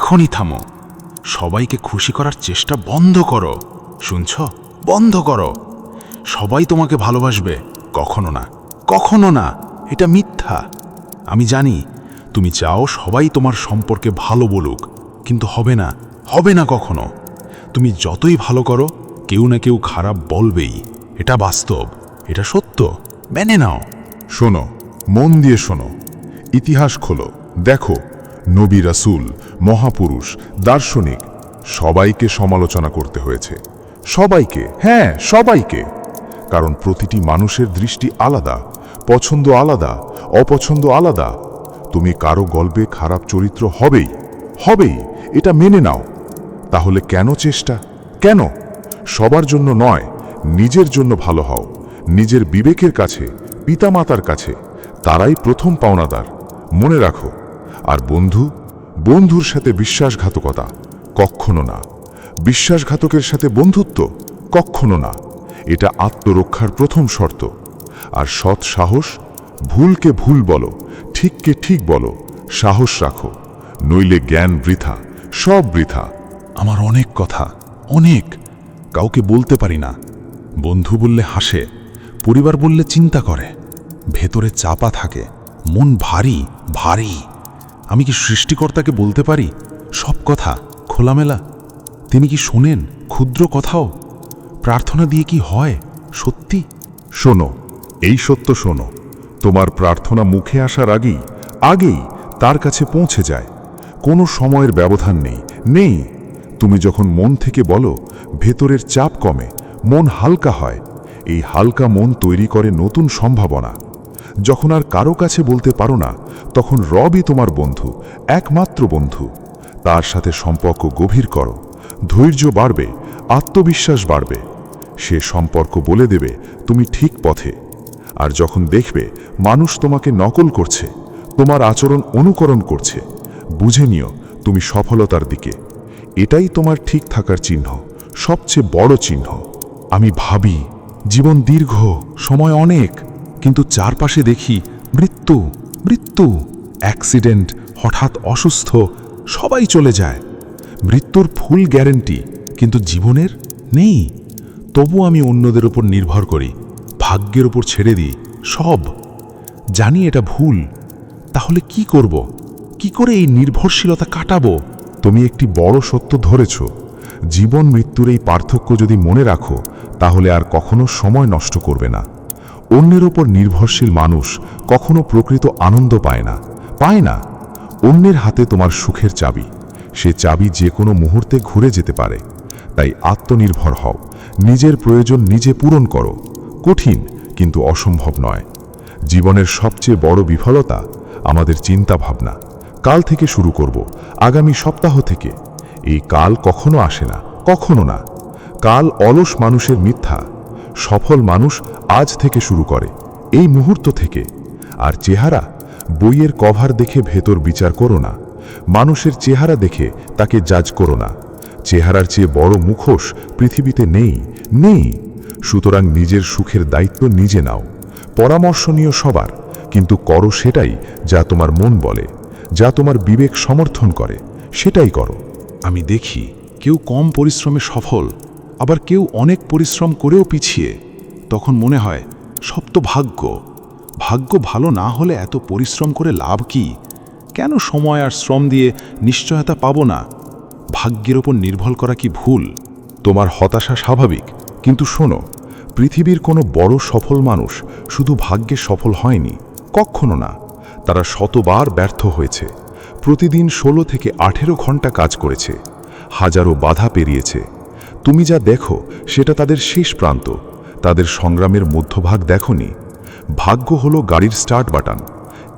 এখনই থামো। সবাইকে খুশি করার চেষ্টা বন্ধ করো। শুনছ? বন্ধ করো। সবাই তোমাকে ভালোবাসবে? কখনো না, কখনো না। এটা মিথ্যা। আমি জানি তুমি চাও সবাই তোমার সম্পর্কে ভালো বলুক, কিন্তু হবে না, হবে না কখনো। তুমি যতই ভালো করো, কেউ না কেউ খারাপ বলবেই। এটা বাস্তব, এটা সত্য, মেনে নাও। শোনো, মন দিয়ে শোনো, ইতিহাস খোলো, দেখো নবী রাসূল, মহাপুরুষ, দার্শনিক সবাইকে সমালোচনা করতে হয়েছে। সবাইকে, হ্যাঁ সবাইকে। কারণ প্রতিটি মানুষের দৃষ্টি আলাদা, পছন্দ আলাদা, অপছন্দ আলাদা। তুমি কারো গল্পে খারাপ চরিত্র হবেই, হবেই, এটা মেনে নাও। তাহলে কেন চেষ্টা? কেন? সবার জন্য নয়, নিজের জন্য ভালো হও। নিজের বিবেকের কাছে, পিতামাতার কাছে, তারাই প্রথম পাওনাদার। মনে রাখো। আর বন্ধু, বন্ধুর সাথে বিশ্বাসঘাতকতা কখনো না। বিশ্বাসঘাতকের সাথে বন্ধুত্ব কখনো না। এটা আত্মরক্ষার প্রথম শর্ত। আর সৎ সাহস, ভুলকে ভুল বলো, ঠিককে ঠিক বলো, সাহস রাখো। নইলে জ্ঞান বৃথা, সব বৃথা। আমার অনেক কথা, অনেক, কাউকে বলতে পারি না। বন্ধু বললে হাসে, পরিবার বললে চিন্তা করে, ভেতরে চাপা থাকে, মন ভারী ভারী। আমি কি সৃষ্টিকর্তাকে বলতে পারি সব কথা খোলামেলা? তিনি কি শোনেন ক্ষুদ্র কথাও? প্রার্থনা দিয়ে কি হয় সত্যি? শোনো, এই সত্য শোনো, তোমার প্রার্থনা মুখে আসার আগেই তার কাছে পৌঁছে যায়। কোনো সময়ের ব্যবধান নেই, নেই। তুমি যখন মন থেকে বলো, ভেতরের চাপ কমে, মন হালকা হয়। এই হালকা মন তৈরি করে নতুন সম্ভাবনা। যখন আর কারো কাছে বলতে পারো না, তখন রবই তোমার বন্ধু, একমাত্র বন্ধু। তার সাথে সম্পর্ক গভীর করো, ধৈর্য বাড়বে, আত্মবিশ্বাস বাড়বে। সে সম্পর্ক বলে দেবে তুমি ঠিক পথে। আর যখন দেখবে মানুষ তোমাকে নকল করছে, তোমার আচরণ অনুকরণ করছে, বুঝে নিও তুমি সফলতার দিকে। এটাই তোমার ঠিক থাকার চিহ্ন, সবচেয়ে বড় চিহ্ন। আমি ভাবি জীবন দীর্ঘ, সময় অনেক, কিন্তু চারপাশে দেখি মৃত্যু, মৃত্যু, অ্যাক্সিডেন্ট, হঠাৎ অসুস্থ, সবাই চলে যায়। মৃত্যুর ফুল গ্যারেন্টি, কিন্তু জীবনের নেই। তবু আমি অন্যদের উপর নির্ভর করি, ভাগ্যের উপর ছেড়ে দিই সব। জানি এটা ভুল। তাহলে কি করব? কি করে এই নির্ভরশীলতা কাটাবো? তুমি একটি বড় সত্য ধরেছ। জীবন মৃত্যুর এই পার্থক্য যদি মনে রাখো, তাহলে আর কখনো সময় নষ্ট করবে না। অন্যের ওপর নির্ভরশীল মানুষ কখনো প্রকৃত আনন্দ পায় না, পায় না। অন্যের হাতে তোমার সুখের চাবি, সে চাবি যে কোনো মুহূর্তে ঘুরে যেতে পারে। তাই আত্মনির্ভর হও, নিজের প্রয়োজন নিজে পূরণ করো। কঠিন, কিন্তু অসম্ভব নয়। জীবনের সবচেয়ে বড় বিফলতা আমাদের চিন্তা ভাবনা। কাল থেকে শুরু করব, আগামী সপ্তাহ থেকে। এই কাল কখনো আসে না, কখনো না। কাল অলস মানুষের মিথ্যা। সফল মানুষ আজ থেকে শুরু করে, এই মুহূর্ত থেকে। আর চেহারা, বইয়ের কভার দেখে ভেতর বিচার করো না। মানুষের চেহারা দেখে তাকে জাজ করো না। চেহারার চেয়ে বড় মুখোশ পৃথিবীতে নেই, নেই। সুতরাং নিজের সুখের দায়িত্ব নিজে নাও। পরামর্শ নিও সবার, কিন্তু করো সেটাই যা তোমার মন বলে, যা তোমার বিবেক সমর্থন করে, সেটাই করো। আমি দেখি কেউ কম পরিশ্রমে সফল, আবার কেউ অনেক পরিশ্রম করেও পিছিয়ে। তখন মনে হয় সব তো ভাগ্য। ভাগ্য ভালো না হলে এত পরিশ্রম করে লাভ কি? কেন সময় আর শ্রম দিয়ে নিশ্চয়তা পাবো না? ভাগ্যের ওপর নির্ভর করা কি ভুল? তোমার হতাশা স্বাভাবিক, কিন্তু শোনো, পৃথিবীর কোনো বড় সফল মানুষ শুধু ভাগ্যে সফল হয়নি, কখনো না। তারা শতবার ব্যর্থ হয়েছে, প্রতিদিন 16 থেকে 18 ঘন্টা কাজ করেছে, হাজারো বাধা পেরিয়েছে। তুমি যা দেখো সেটা তাদের শেষ প্রান্ত, তাদের সংগ্রামের মধ্যভাগ দেখোনি। ভাগ্য হলো গাড়ির স্টার্ট বাটন।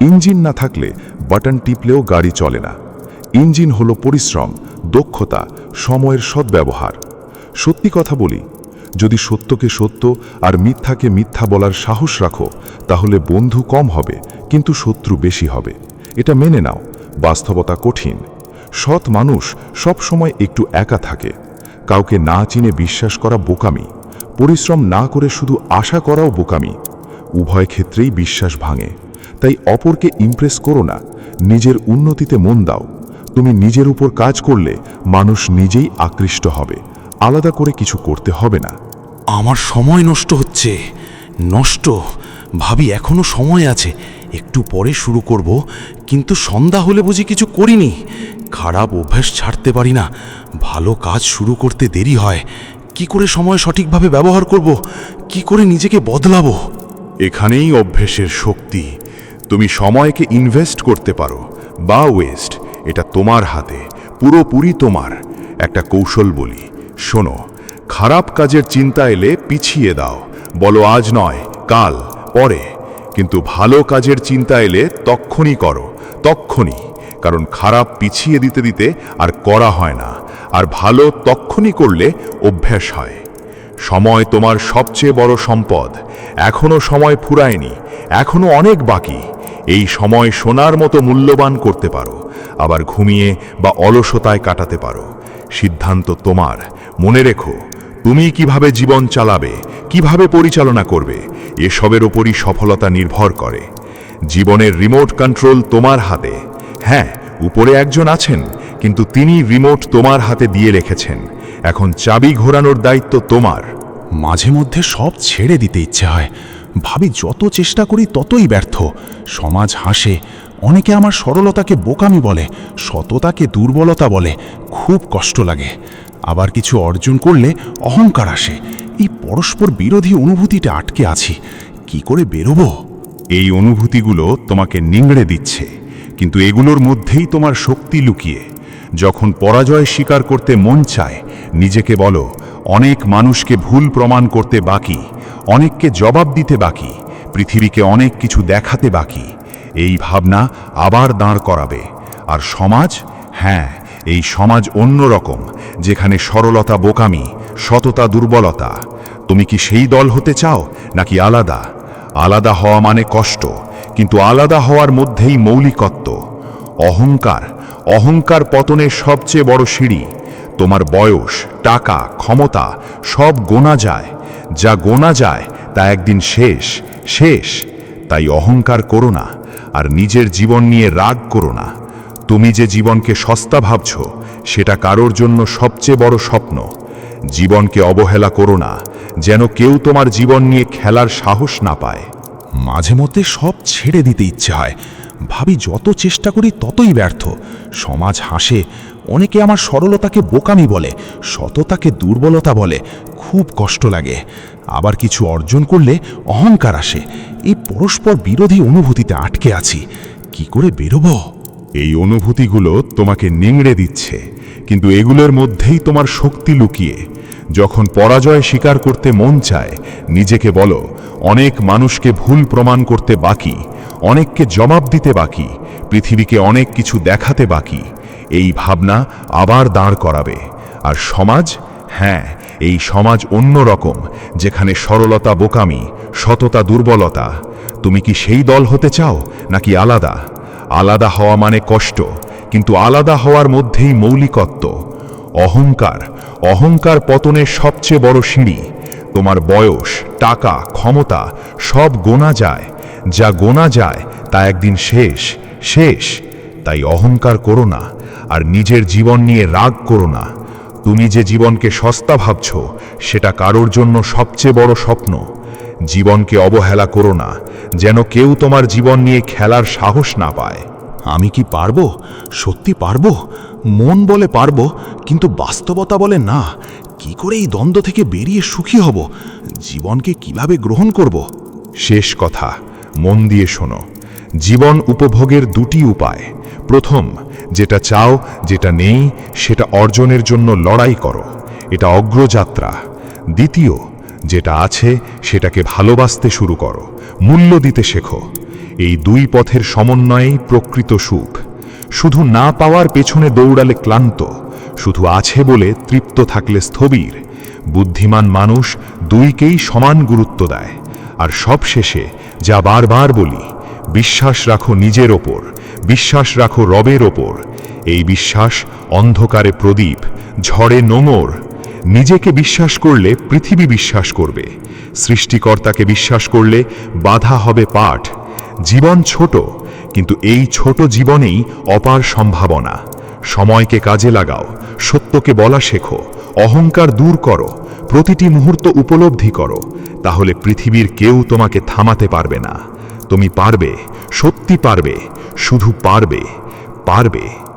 ইঞ্জিন না থাকলে বাটন টিপলেও গাড়ি চলে না। ইঞ্জিন হলো পরিশ্রম, দক্ষতা, সময়ের সদ্ব্যবহার। সত্যি কথা বলি, যদি সত্যকে সত্য আর মিথ্যাকে মিথ্যা বলার সাহস রাখো, তাহলে বন্ধু কম হবে, কিন্তু শত্রু বেশি হবে। এটা মেনে নাও। বাস্তবতা কঠিন। সৎ মানুষ সব সময় একটু একা থাকে। কাউকে না চিনে বিশ্বাস করা বোকামি। পরিশ্রম না করে শুধু আশা করাও বোকামি। উভয় ক্ষেত্রেই বিশ্বাস ভাঙে। তাই অপরকে ইমপ্রেস করো না, নিজের উন্নতিতে মন দাও। তুমি নিজের উপর কাজ করলে মানুষ নিজেই আকৃষ্ট হবে, আলাদা করে কিছু করতে হবে না। আমার সময় নষ্ট হচ্ছে, নষ্ট। ভাবি এখনো সময় আছে, একটু পরে শুরু করব, কিন্তু সন্ধ্যা হলে বুঝি কিছু করিনি। খারাপ অভ্যাস ছাড়তে পারি না, ভালো কাজ শুরু করতে দেরি হয়। কি করে সময় সঠিকভাবে ব্যবহার করব, কি করে নিজেকে বদলাবো? এখানেই অভ্যেসের শক্তি। তুমি সময়কে ইনভেস্ট করতে পারো বা ওয়েস্ট, এটা তোমার হাতে, পুরোপুরি তোমার। একটা কৌশল বলি, শোনো। খারাপ কাজের চিন্তা এলে পিছিয়ে দাও, বলো আজ নয়, কাল, পরে। কিন্তু ভালো কাজের চিন্তা এলে তক্ষুনি করো, তক্ষুনি। কারণ খারাপ পিছিয়ে দিতে দিতে আর করা হয় না, আর ভালো তক্ষুনি করলে অভ্যাস হয়। সময় তোমার সবচেয়ে বড় সম্পদ। এখনো সময় ফুরায়নি, এখনো অনেক বাকি। এই সময় সোনার মতো মূল্যবান করতে পারো, আবার ঘুমিয়ে বা অলসতায় কাটাতে পারো। সিদ্ধান্ত তোমার। মনে রেখো, তুমি কিভাবে জীবন চালাবে, কিভাবে পরিচালনা করবে, এসবের ওপরই সফলতা নির্ভর করে। জীবনের রিমোট কন্ট্রোল তোমার হাতে। হ্যাঁ, উপরে একজন আছেন, কিন্তু তিনি রিমোট তোমার হাতে দিয়ে রেখেছেন। এখন চাবি ঘোরানোর দায়িত্ব তোমার। মাঝে মধ্যে সব ছেড়ে দিতে ইচ্ছে হয়, ভাবি যত চেষ্টা করি ততই ব্যর্থ। সমাজ হাসে, অনেকে আমার সরলতাকে বোকামি বলে, সততাকে দুর্বলতা বলে। খুব কষ্ট লাগে। আবার কিছু অর্জন করলে অহংকার আসে। এই পরস্পর বিরোধী অনুভূতিটা আটকে আছি, কি করে বেরোবো? এই অনুভূতিগুলো তোমাকে নিংড়ে দিচ্ছে, কিন্তু এগুলোর মধ্যেই তোমার শক্তি লুকিয়ে। যখন পরাজয় স্বীকার করতে মন চায়, নিজেকে বলো, অনেক মানুষকে ভুল প্রমাণ করতে বাকি, অনেককে জবাব দিতে বাকি, পৃথিবীকে অনেক কিছু দেখাতে বাকি। এই ভাবনা আবার দাঁড় করাবে। আর সমাজ? হ্যাঁ, এই সমাজ অন্যরকম, যেখানে সরলতা বোকামি, সততা দুর্বলতা। তুমি কি সেই দল হতে চাও, নাকি আলাদা? আলাদা হওয়া মানে কষ্ট, কিন্তু আলাদা হওয়ার মধ্যেই মৌলিকত্ব। অহংকার, অহংকার পতনের সবচেয়ে বড় সিঁড়ি। তোমার বয়স, টাকা, ক্ষমতা সব গোনা যায়। যা গোনা যায় তা একদিন শেষ, শেষ। তাই অহংকার করো না, আর নিজের জীবন নিয়ে রাগ করো না। তুমি যে জীবনকে সস্তা ভাবছ, সেটা কারোর জন্য সবচেয়ে বড় স্বপ্ন। জীবনকে অবহেলা করো না, যেন কেউ তোমার জীবন নিয়ে খেলার সাহস না পায়। মাঝে মধ্যে সব ছেড়ে দিতে ইচ্ছে হয়, ভাবি যত চেষ্টা করি ততই ব্যর্থ। সমাজ হাসে, অনেকে আমার সরলতাকে বোকামি বলে, সততাকে দুর্বলতা বলে। খুব কষ্ট লাগে। আবার কিছু অর্জন করলে অহংকার আসে। এই পরস্পর বিরোধী অনুভূতিতে আটকে আছি, কি করে বেরোবো? এই অনুভূতিগুলো তোমাকে নিংড়ে দিচ্ছে, কিন্তু এগুলোর মধ্যেই তোমার শক্তি লুকিয়ে। যখন পরাজয় স্বীকার করতে মন চায়, নিজেকে বলো, অনেক মানুষকে ভুল প্রমাণ করতে বাকি, অনেককে জবাব দিতে বাকি, পৃথিবীকে অনেক কিছু দেখাতে বাকি। এই ভাবনা আবার দাঁড় করাবে। আর সমাজ? হ্যাঁ, এই সমাজ অন্যরকম, যেখানে সরলতা বোকামি, সততা দুর্বলতা। তুমি কি সেই দল হতে চাও, নাকি আলাদা? আলাদা হওয়া মানে কষ্ট, কিন্তু আলাদা হওয়ার মধ্যেই মৌলিকত্ব। অহংকার, অহংকার পতনের সবচেয়ে বড় সিঁড়ি। তোমার বয়স, টাকা, ক্ষমতা সব গোনা যায়। যা গোনা যায় তা একদিন শেষ, শেষ। তাই অহংকার করো না, আর নিজের জীবন নিয়ে রাগ করো না। তুমি যে জীবনকে সস্তা ভাবছ, সেটা কারোর জন্য সবচেয়ে বড় স্বপ্ন। জীবনকে অবহেলা করো না, যেন কেউ তোমার জীবন নিয়ে খেলার সাহস না পায়। আমি কি পারবো? সত্যি পারবো? মন বলে পারবো, কিন্তু বাস্তবতা বলে না। কি করে এই দ্বন্দ্ব থেকে বেরিয়ে সুখী হব? জীবনকে কিভাবে গ্রহণ করব? শেষ কথা, মন দিয়ে শোনো। জীবন উপভোগের দুটি উপায়। প্রথম, যেটা চাও, যেটা নেই, সেটা অর্জনের জন্য লড়াই করো। এটা অগ্রযাত্রা। দ্বিতীয়, যেটা আছে সেটাকে ভালোবাসতে শুরু করো, মূল্য দিতে শেখো। এই দুই পথের সমন্বয়েই প্রকৃত সুখ। শুধু না পাওয়ার পেছনে দৌড়ালে ক্লান্ত, শুধু আছে বলে তৃপ্ত থাকলে স্থবির। বুদ্ধিমান মানুষ দুইকেই সমান গুরুত্ব দেয়। আর সবশেষে যা বারবার বলি, বিশ্বাস রাখো নিজের ওপর, বিশ্বাস রাখো রবের ওপর। এই বিশ্বাস অন্ধকারে প্রদীপ, ঝড়ে নোঙর। নিজেকে বিশ্বাস করলে পৃথিবী বিশ্বাস করবে। সৃষ্টিকর্তাকে বিশ্বাস করলে বাধা হবে পাঠ। জীবন ছোট, কিন্তু এই ছোট জীবনেই অপার সম্ভাবনা। সময়কে কাজে লাগাও, সত্যকে বলা শেখো, অহংকার দূর করো, প্রতিটি মুহূর্ত উপলব্ধি করো, তাহলে পৃথিবীর কেউ তোমাকে থামাতে পারবে না। তুমি পারবে, সত্যি পারবে, শুধু পারবে, পারবে।